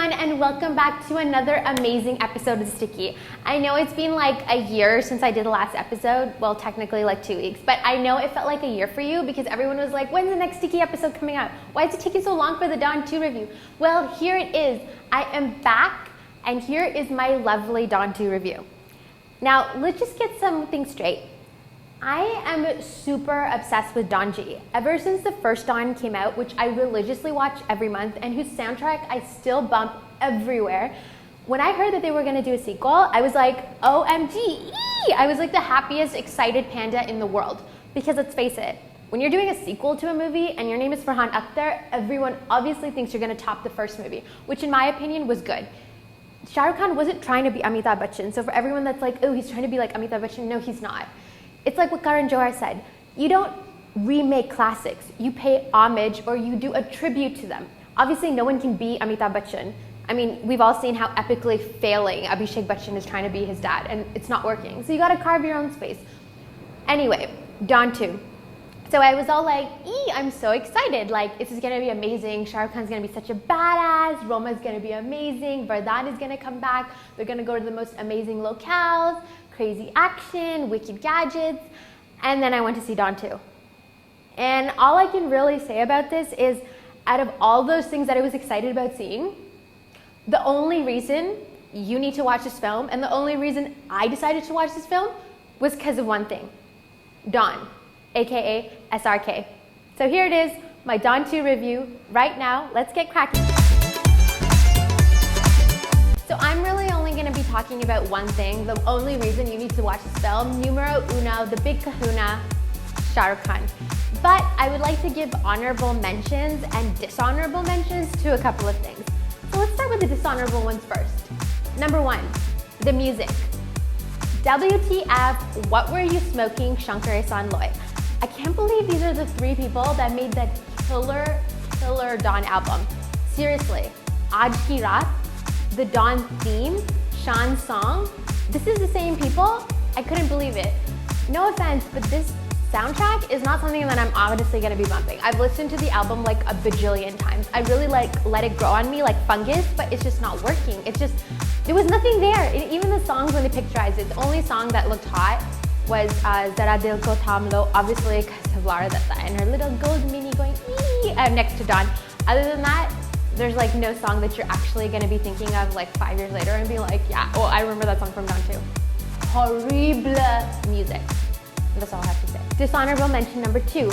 everyone, and welcome back to another amazing episode of Sticky. I know it's been like a year since I did the last episode, well technically like 2 weeks, but I know it felt like a year for you because everyone was like, when's the next Sticky episode coming out? Why is it taking so long for the Dawn 2 review? Well, here it is. I am back, and here is my lovely Dawn 2 review. Now, let's just get something straight. I am super obsessed with Donji. Ever since the first Dawn came out, which I religiously watch every month and whose soundtrack I still bump everywhere, when I heard that they were going to do a sequel, I was like, OMG! I was like the happiest, excited panda in the world. Because let's face it, when you're doing a sequel to a movie and your name is Farhan Akhtar, everyone obviously thinks you're going to top the first movie, which in my opinion was good. Shah Rukh Khan wasn't trying to be Amitabh Bachchan, so for everyone that's like, oh, he's trying to be like Amitabh Bachchan, no, he's not. It's like what Karan Johar said, you don't remake classics, you pay homage or you do a tribute to them. Obviously no one can be Amitabh Bachchan. I mean, we've all seen how epically failing Abhishek Bachchan is trying to be his dad, and it's not working. So you gotta carve your own space. Anyway, Dawn 2. So I was all like, I'm so excited, like this is gonna be amazing, Shah Rukh Khan's gonna be such a badass, Roma's gonna be amazing, Vardhan is gonna come back, they're gonna go to the most amazing locales, crazy action, wicked gadgets, and then I went to see Dawn 2. And all I can really say about this is, out of all those things that I was excited about seeing, the only reason you need to watch this film, and the only reason I decided to watch this film, was because of one thing. Dawn, aka SRK. So here it is, my Dawn 2 review. Right now, let's get cracking. So I'm really only going to be talking about one thing, the only reason you need to watch this film, numero uno, the big kahuna, Shah Rukh Khan. But I would like to give honorable mentions and dishonorable mentions to a couple of things. So let's start with the dishonorable ones first. Number 1, the music. WTF, What Were You Smoking, Shankar Ehsaan Loy. I can't believe these are the 3 people that made that killer Dawn album. Seriously, Aaj Ki Raat, the Dawn theme, Shan's song, this is the same people? I couldn't believe it. No offense, but this soundtrack is not something that I'm obviously gonna be bumping. I've listened to the album like a bajillion times. I really like let it grow on me like fungus, but it's just not working. It's just, there was nothing there. Even the songs when they picturized it, the only song that looked hot was Zara Dil Ko Tham Lo, obviously because of Lara Datta and her little gold mini going next to Dawn. Other than that, there's like no song that you're actually gonna be thinking of like 5 years later and be like, yeah, oh, I remember that song from Dawn 2. Horrible music. That's all I have to say. Dishonorable mention number 2,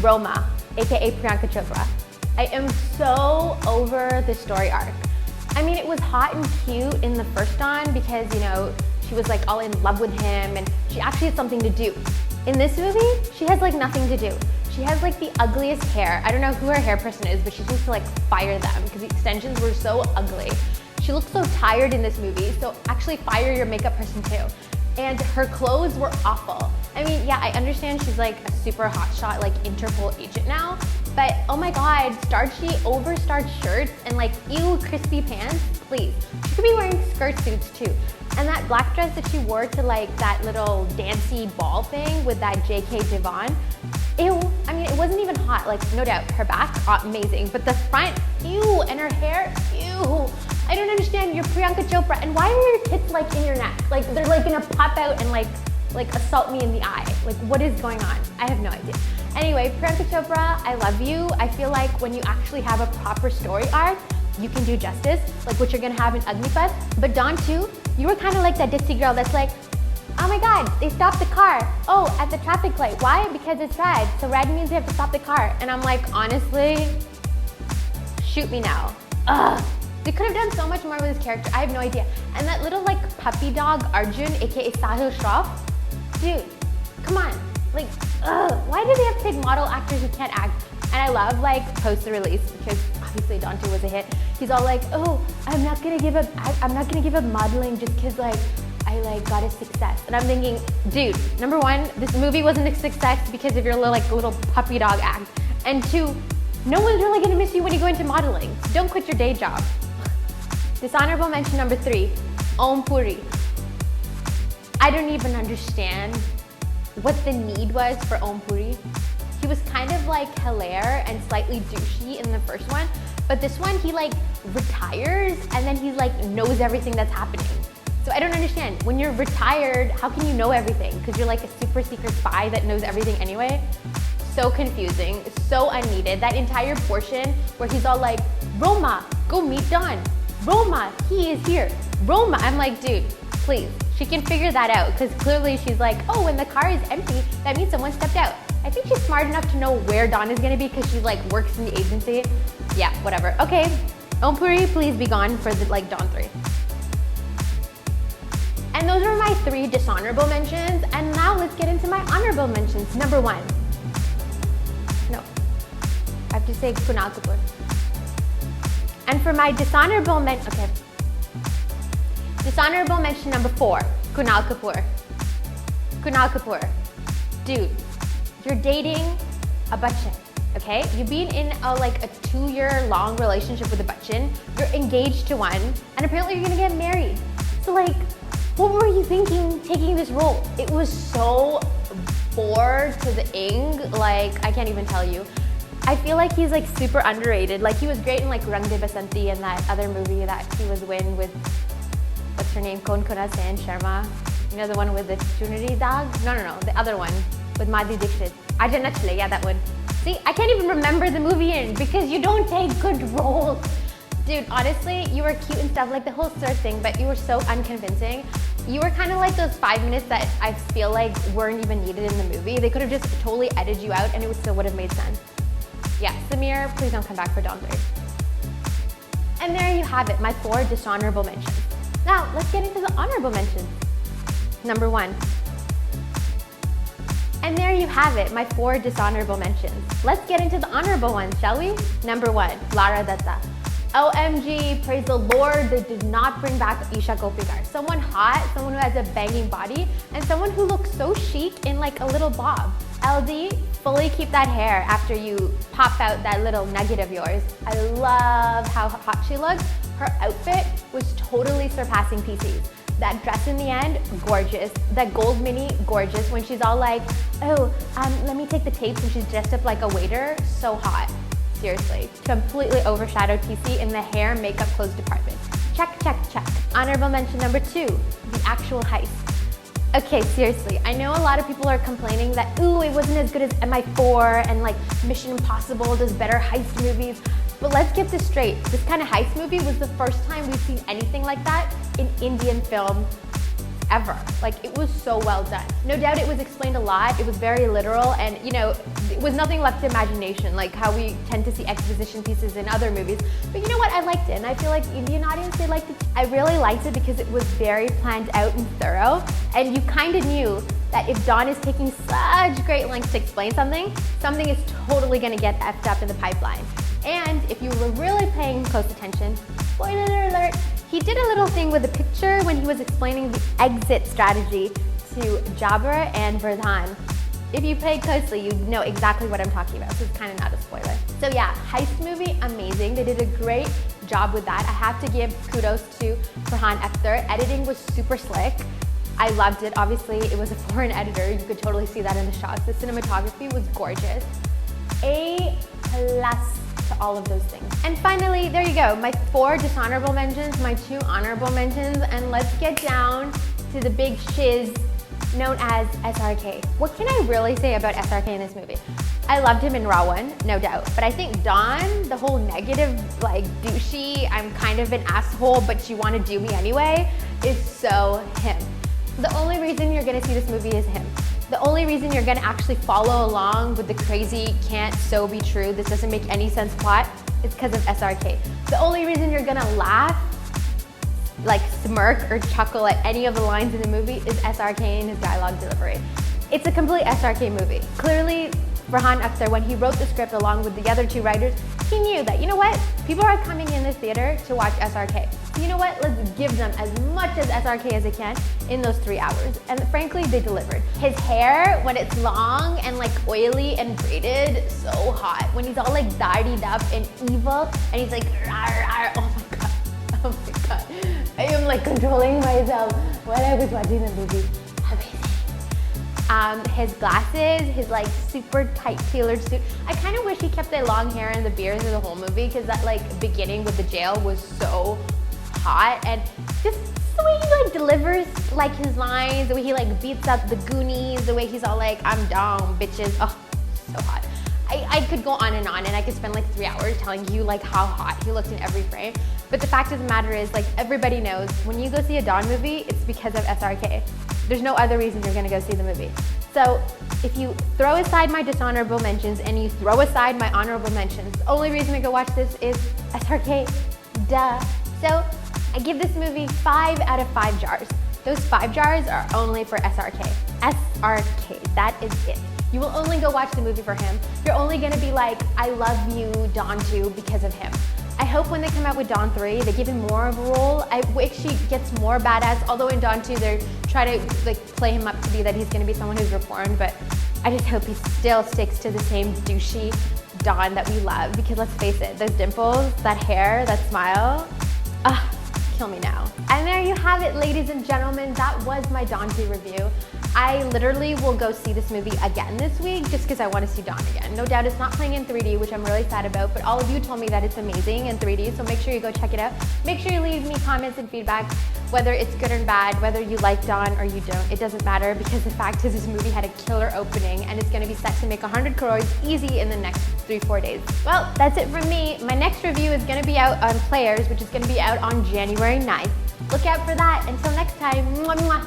Roma, aka Priyanka Chopra. I am so over the story arc. I mean, it was hot and cute in the first Dawn because, you know, she was like all in love with him and she actually had something to do. In this movie, she has like nothing to do. She has like the ugliest hair. I don't know who her hair person is, but she needs to like fire them because the extensions were so ugly. She looked so tired in this movie, so actually fire your makeup person too. And her clothes were awful. I mean, yeah, I understand she's like a super hotshot like Interpol agent now, but oh my God, starchy, overstarched shirts and like ew, crispy pants, please. She could be wearing skirt suits too. And that black dress that she wore to like that little dancey ball thing with that JK Divan, ew. I mean, it wasn't even hot, like no doubt. Her back, amazing, but the front, ew, and her hair, ew. I don't understand, you're Priyanka Chopra, and why are your tits like in your neck? Like they're like gonna pop out and like assault me in the eye. Like what is going on? I have no idea. Anyway, Priyanka Chopra, I love you. I feel like when you actually have a proper story arc, you can do justice, like what you're gonna have in Agnipath. But Dawn 2, you were kind of like that ditzy girl that's like, oh my God, they stopped the car. Oh, at the traffic light. Why? Because it's red. So red means they have to stop the car. And I'm like, honestly, shoot me now. Ugh. They could have done so much more with this character. I have no idea. And that little like puppy dog, Arjun, aka Sahil Shroff, dude, come on. Like, ugh, why do they have to take model actors who can't act? And I love like post the release because obviously Dawn 2 was a hit. He's all like, oh, I'm not gonna give up modeling just because like I like got a success. And I'm thinking, dude, number 1, this movie wasn't a success because of your little puppy dog act. And 2, no one's really gonna miss you when you go into modeling. So don't quit your day job. Dishonorable mention number 3, Om Puri. I don't even understand what the need was for Om Puri. He was kind of like Hilaire and slightly douchey in the first one, But this one, he like retires and then he like knows everything that's happening. So I don't understand. When you're retired, how can you know everything? Because you're like a super secret spy that knows everything anyway. So confusing, so unneeded. That entire portion where he's all like, Roma, go meet Don. Roma, he is here. Roma, I'm like, dude, please. She can figure that out because clearly she's like, oh, when the car is empty, that means someone stepped out. I think she's smart enough to know where Don is gonna be because she like works in the agency. Yeah, whatever. Okay, Ompuri, please be gone for the like Don 3. And those are my 3 dishonorable mentions. And now let's get into my honorable mentions. Number 1. No, I have to say Kunal Kapoor. And for my dishonorable mention, okay. Dishonorable mention number 4, Kunal Kapoor. Kunal Kapoor, dude, you're dating a Bachchan, okay? You've been in a 2-year-long relationship with a Bachchan. You're engaged to one, and apparently you're gonna get married. So like, what were you thinking taking this role? It was so bored to the ing, like I can't even tell you. I feel like he's like super underrated. Like he was great in like Rang De Basanti and that other movie that he was in with, what's her name, Kaun Khona Sen Sharma. You know the one with the Chunari dog? No, the other one with Madhuri Dixit. Aaja Nach Le, yeah, that one. See, I can't even remember the movie in because you don't take good roles. Dude, honestly, you were cute and stuff, like the whole Sir thing, but you were so unconvincing. You were kind of like those 5 minutes that I feel like weren't even needed in the movie. They could have just totally edited you out and it still would have made sense. Yeah, Samir, please don't come back for Don 3. And there you have it, my 4 dishonorable mentions. Now, let's get into the honorable mentions. Number 1. And there you have it, my 4 dishonorable mentions. Let's get into the honorable ones, shall we? Number 1, Lara Datta. OMG, praise the Lord, they did not bring back Isha Kopikar. Someone hot, someone who has a banging body, and someone who looks so chic in like a little bob. LD, fully keep that hair after you pop out that little nugget of yours. I love how hot she looks. Her outfit was totally surpassing PC's. That dress in the end, gorgeous. That gold mini, gorgeous. When she's all like, oh, let me take the tapes and she's dressed up like a waiter, so hot. Seriously, completely overshadowed TC in the hair, makeup, clothes department. Check, check, check. Honorable mention number 2, the actual heist. Okay, seriously, I know a lot of people are complaining that, ooh, it wasn't as good as MI4 and like Mission Impossible does better heist movies. But let's get this straight. This kind of heist movie was the first time we've seen anything like that in Indian film ever. Like, it was so well done. No doubt it was explained a lot, it was very literal, and you know, it was nothing left to imagination, like how we tend to see exposition pieces in other movies. But you know what, I liked it, and I feel like the Indian audience, they liked it. I really liked it because it was very planned out and thorough, and you kind of knew that if Don is taking such great lengths to explain something, something is totally gonna get effed up in the pipeline. And if you were really paying close attention, spoiler alert, he did a little thing with the picture when he was explaining the exit strategy to Jabbar and Vardhan. If you pay closely, you know exactly what I'm talking about, so it's kind of not a spoiler. So yeah, heist movie, amazing. They did a great job with that. I have to give kudos to Farhan Akhtar. Editing was super slick. I loved it. Obviously, it was a foreign editor. You could totally see that in the shots. The cinematography was gorgeous. A+ to all of those things. And finally, there you go, my 4 dishonorable mentions, my 2 honorable mentions, and let's get down to the big shiz known as SRK. What can I really say about SRK in this movie? I loved him in Rawan, no doubt, but I think Don, the whole negative, like douchey, I'm kind of an asshole, but you want to do me anyway, is so him. The only reason you're gonna see this movie is him. The only reason you're gonna actually follow along with the crazy can't so be true, this doesn't make any sense plot, is because of SRK. The only reason you're gonna laugh, like smirk or chuckle at any of the lines in the movie is SRK and his dialogue delivery. It's a complete SRK movie. Clearly, Farhan Akhtar, when he wrote the script along with the other 2 writers, he knew that, you know what, people are coming in this theater to watch SRK. So you know what, let's give them as much as SRK as they can in those 3 hours. And frankly, they delivered. His hair, when it's long and like oily and braided, so hot. When he's all like dyed up and evil, and he's like, rawr, rawr, oh my God, oh my God. I am like controlling myself while I was watching the movie. Amazing. His glasses, his like super tight tailored suit. I kind of wish he kept the long hair and the beard through the whole movie because that like beginning with the jail was so hot, and just the way he like delivers like his lines, the way he like beats up the Goonies, the way he's all like, I'm down, bitches. Oh, so hot. I could go on, and I could spend like 3 hours telling you like how hot he looked in every frame. But the fact of the matter is, like, everybody knows when you go see a Don movie, it's because of SRK. There's no other reason you're gonna go see the movie. So if you throw aside my dishonorable mentions and you throw aside my honorable mentions, the only reason to go watch this is SRK, duh. So I give this movie 5 out of 5 jars. Those 5 jars are only for SRK. SRK, that is it. You will only go watch the movie for him. You're only gonna be like, I love you, Don 2, because of him. I hope when they come out with Don 3, they give him more of a role. I wish he gets more badass, although in Don 2, they're trying to like play him up to be that he's gonna be someone who's reformed, but I just hope he still sticks to the same douchey Don that we love, because let's face it, those dimples, that hair, that smile, kill me now. And there you have it, ladies and gentlemen. That was my Don 2 review. I literally will go see this movie again this week just because I want to see Don again. No doubt it's not playing in 3D, which I'm really sad about, but all of you told me that it's amazing in 3D, so make sure you go check it out. Make sure you leave me comments and feedback, whether it's good or bad, whether you like Don or you don't. It doesn't matter, because the fact is this movie had a killer opening and it's going to be set to make 100 crores easy in the next 3-4 days. Well, that's it from me. My next review is going to be out on Players, which is going to be out on January 9th. Look out for that. Until next time, mwah, mwah.